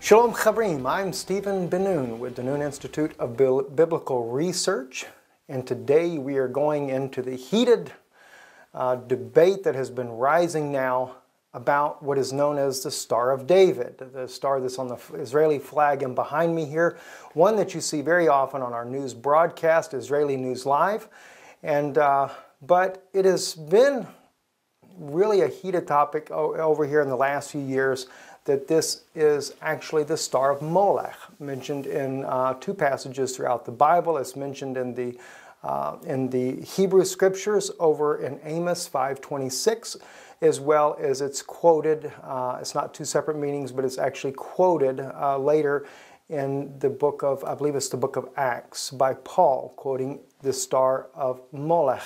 Shalom Chavrim, I'm Steven Ben-Nun with the DeNoon Institute of Biblical Research, and today we are going into the heated debate that has been rising now about what is known as the Star of David, the star that's on the Israeli flag and behind me here, one that you see very often on our news broadcast, Israeli News Live, and but it has been really a heated topic over here in the last few years, that this is actually the Star of Molech, mentioned in two passages throughout the Bible. It's mentioned in the Hebrew Scriptures over in Amos 5:26, as well as it's quoted, it's not two separate meanings, but it's actually quoted later in the book of, I believe it's the book of Acts, by Paul, quoting the Star of Molech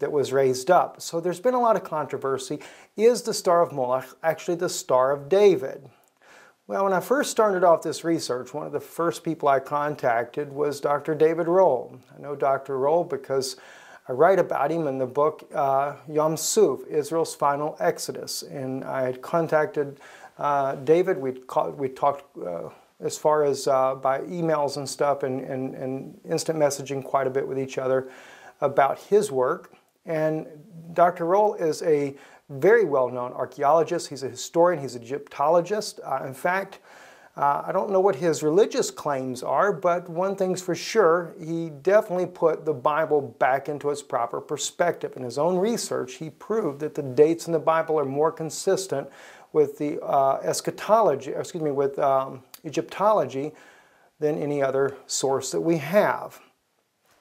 that was raised up. So there's been a lot of controversy. Is the Star of Molech actually the Star of David? Well, when I first started off this research, one of the first people I contacted was Dr. David Rohl. I know Dr. Rohl because I write about him in the book Yom Suf, Israel's Final Exodus. And I had contacted David. We talked as far as by emails and stuff and instant messaging quite a bit with each other about his work. And Dr. Rohl is a very well-known archaeologist. He's a historian. He's an Egyptologist. In fact, I don't know what his religious claims are, but one thing's for sure, he definitely put the Bible back into its proper perspective. In his own research, he proved that the dates in the Bible are more consistent with the Egyptology than any other source that we have.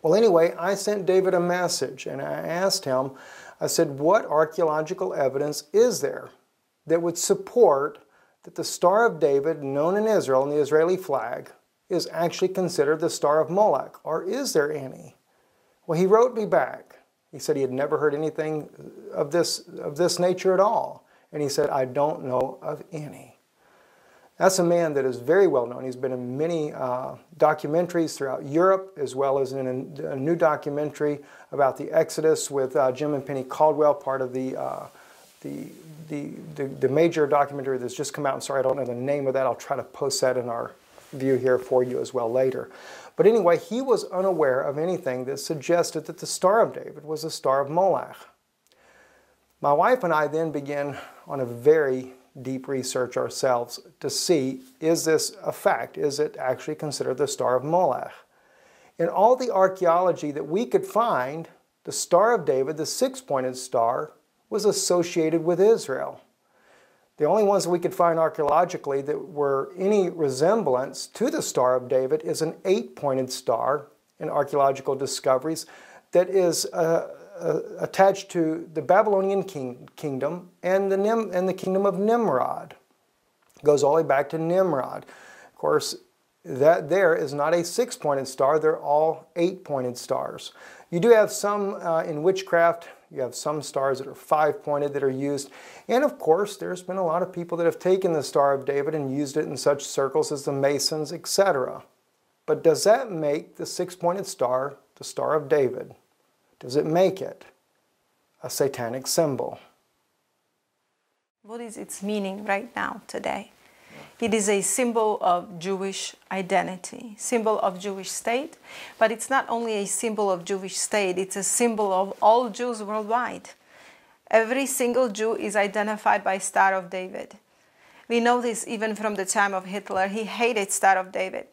Well, anyway, I sent David a message and I asked him, I said, what archaeological evidence is there that would support that the Star of David, known in Israel in the Israeli flag, is actually considered the Star of Molech? Or is there any? Well, he wrote me back. He said he had never heard anything of this nature at all. And he said, I don't know of any. That's a man that is very well known. He's been in many documentaries throughout Europe, as well as in a new documentary about the Exodus with Jim and Penny Caldwell, part of the major documentary that's just come out. I'm sorry, I don't know the name of that. I'll try to post that in our view here for you as well later. But anyway, he was unaware of anything that suggested that the Star of David was the Star of Molech. My wife and I then began on a very deep research ourselves to see, is this a fact? Is it actually considered the Star of Molech? In all the archaeology that we could find, the Star of David, the six-pointed star, was associated with Israel. The only ones that we could find archaeologically that were any resemblance to the Star of David is an eight-pointed star in archaeological discoveries that is attached to the Babylonian kingdom and the kingdom of Nimrod. It goes all the way back to Nimrod. Of course, that there is not a six-pointed star. They're all eight-pointed stars. You do have some in witchcraft. You have some stars that are five-pointed that are used. And of course, there's been a lot of people that have taken the Star of David and used it in such circles as the Masons, etc. But does that make the six-pointed star the Star of David? Does it make it a satanic symbol? What is its meaning right now, today? It is a symbol of Jewish identity, symbol of Jewish state, but it's not only a symbol of Jewish state, it's a symbol of all Jews worldwide. Every single Jew is identified by Star of David. We know this even from the time of Hitler. He hated Star of David.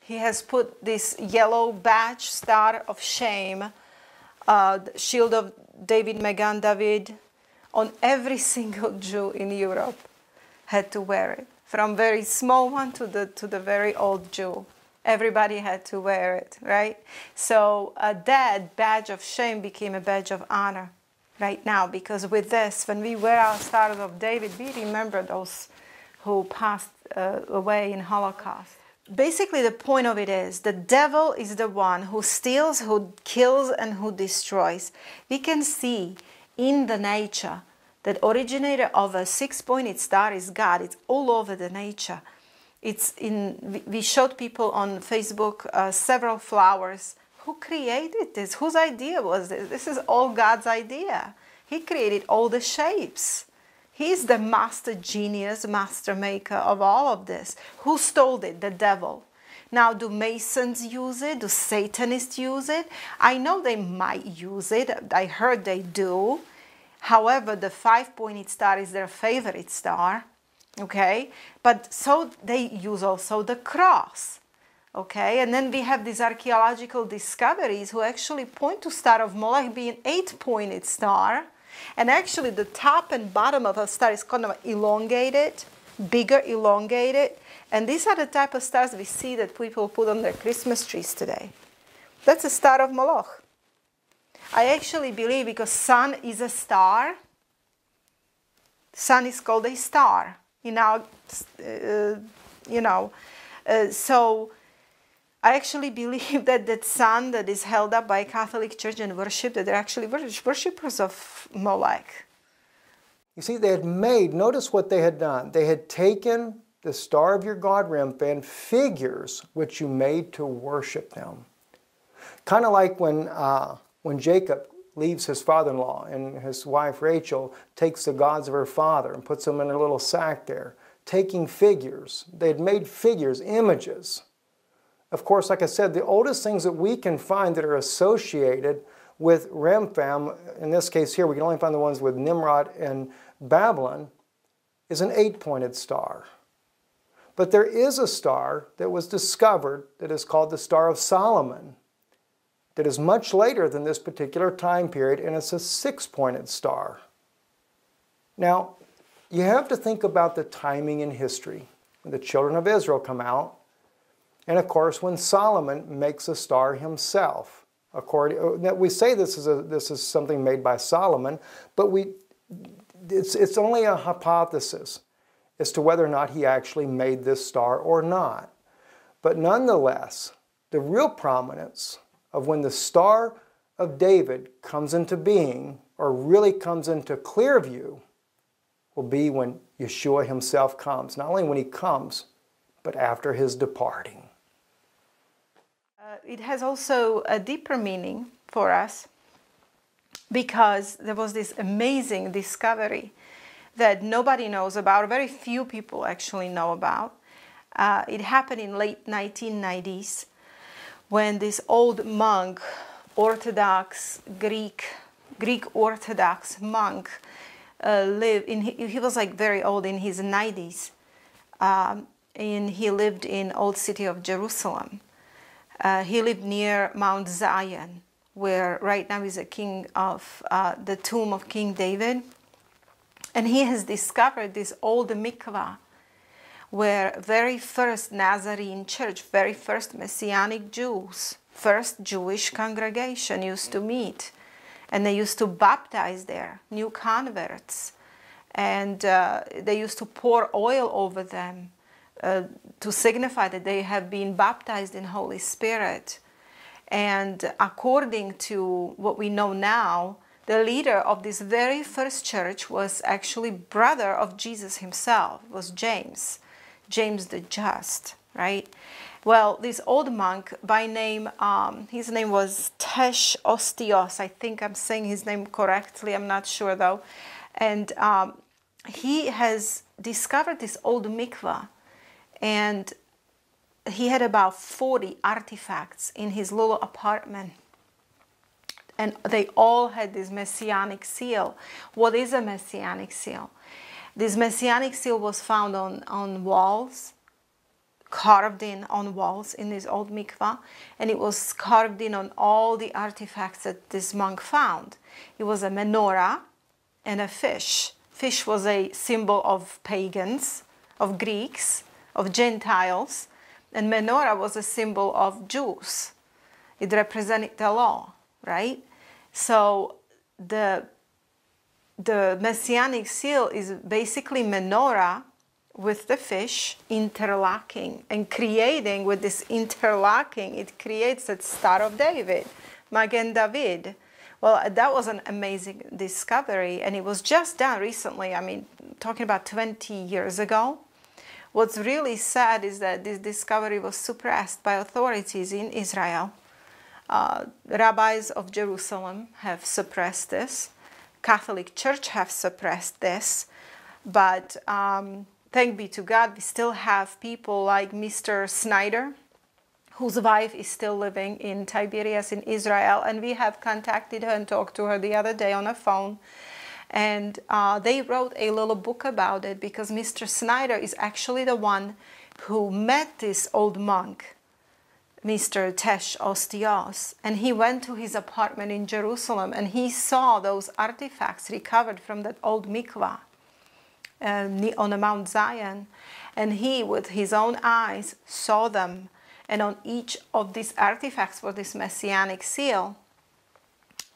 He has put this yellow badge, Star of Shame, Shield of David, Magen David, on every single Jew in Europe had to wear it. From very small one to the very old Jew. Everybody had to wear it, right? So that badge of shame became a badge of honor right now, because with this, when we wear our Star of David, we remember those who passed away in Holocaust. Basically, the point of it is the devil is the one who steals, who kills, and who destroys. We can see in the nature that originator of a six-pointed star is God. It's all over the nature. We showed people on Facebook several flowers. Who created this? Whose idea was this? This is all God's idea. He created all the shapes. He's the master genius, master maker of all of this. Who stole it? The devil. Now, do Masons use it? Do Satanists use it? I know they might use it. I heard they do. However, the 5-pointed star is their favorite star. Okay? But so they use also the cross. Okay? And then we have these archaeological discoveries who actually point to Star of Molech being 8-pointed star. And actually the top and bottom of a star is kind of elongated, bigger, elongated. And these are the type of stars we see that people put on their Christmas trees today. That's a Star of Moloch. I actually believe because sun is a star, sun is called a star. So I actually believe that that sun that is held up by Catholic Church and worship, that they're actually worshippers of Molech. You see, they had made, notice what they had done. They had taken the star of your God, Remphan, figures which you made to worship them. Kind of like when Jacob leaves his father-in-law and his wife Rachel takes the gods of her father and puts them in a little sack there, taking figures. They had made figures, images. Of course, like I said, the oldest things that we can find that are associated with Remphan, in this case here, we can only find the ones with Nimrod and Babylon, is an 8-pointed star. But there is a star that was discovered that is called the Star of Solomon, that is much later than this particular time period, and it's a 6-pointed star. Now, you have to think about the timing in history. When the children of Israel come out, and of course when Solomon makes a star himself. We say this is something made by Solomon, but it's only a hypothesis as to whether or not he actually made this star or not. But nonetheless, the real prominence of when the Star of David comes into being, or really comes into clear view, will be when Yeshua himself comes. Not only when he comes, but after his departing. It has also a deeper meaning for us, because there was this amazing discovery that nobody knows about, or very few people actually know about. It happened in late 1990s when this old monk, Orthodox Greek Orthodox monk, lived in. He was like very old, in his 90s, and he lived in old city of Jerusalem. He lived near Mount Zion, where right now is a king of the tomb of King David. And he has discovered this old mikvah, where very first Nazarene church, very first Messianic Jews, first Jewish congregation used to meet. And they used to baptize there, new converts. And they used to pour oil over them to signify that they have been baptized in Holy Spirit. And according to what we know now, the leader of this very first church was actually brother of Jesus himself, was James the Just, right? Well, this old monk by name, his name was Tesh Ostios. I think I'm saying his name correctly. I'm not sure though. And he has discovered this old mikvah, and he had about 40 artifacts in his little apartment. And they all had this messianic seal. What is a messianic seal? This messianic seal was found on walls, carved in on walls in this old mikvah, and it was carved in on all the artifacts that this monk found. It was a menorah and a fish. Fish was a symbol of pagans, of Greeks, of Gentiles, and menorah was a symbol of Jews. It represented the law, right? So the messianic seal is basically menorah with the fish interlocking, and creating with this interlocking, it creates that Star of David, Magen David. Well, that was an amazing discovery, and it was just done recently. I mean, talking about 20 years ago. What's really sad is that this discovery was suppressed by authorities in Israel. Rabbis of Jerusalem have suppressed this. Catholic Church have suppressed this. But thank be to God, we still have people like Mr. Snyder, whose wife is still living in Tiberias in Israel, and we have contacted her and talked to her the other day on a phone. And they wrote a little book about it, because Mr. Snyder is actually the one who met this old monk, Mr. Tesh Ostios, and he went to his apartment in Jerusalem and he saw those artifacts recovered from that old mikvah on the Mount Zion, and he with his own eyes saw them, and on each of these artifacts was this messianic seal.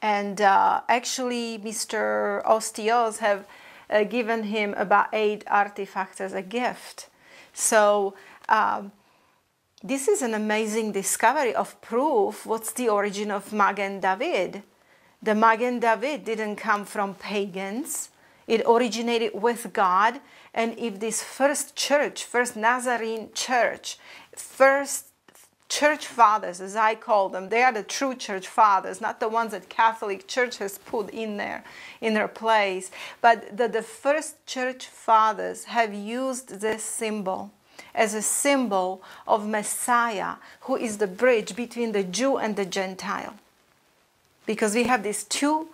And actually Mr. Ostios have given him about 8 artifacts as a gift. So this is an amazing discovery of proof what's the origin of Magen David. The Magen David didn't come from pagans. It originated with God. And if this first church, first Nazarene church, first church fathers, as I call them, they are the true church fathers, not the ones that Catholic Church has put in there, in their place. But the first church fathers have used this symbol as a symbol of Messiah, who is the bridge between the Jew and the Gentile. Because we have these 2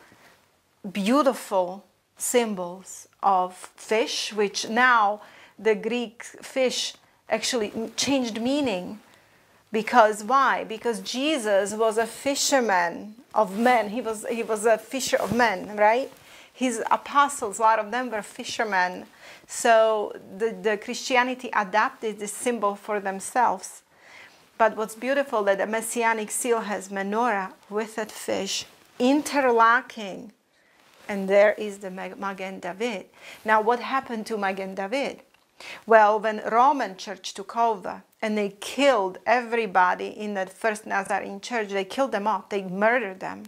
beautiful symbols of fish, which now the Greek fish actually changed meaning. Because why? Because Jesus was a fisherman of men. He was a fisher of men, right? His apostles, a lot of them were fishermen. So the Christianity adapted this symbol for themselves. But what's beautiful that the Messianic seal has menorah with that fish interlocking. And there is the Magen David. Now what happened to Magen David? Well, when Roman church took over and they killed everybody in that first Nazarene church, they killed them off, they murdered them.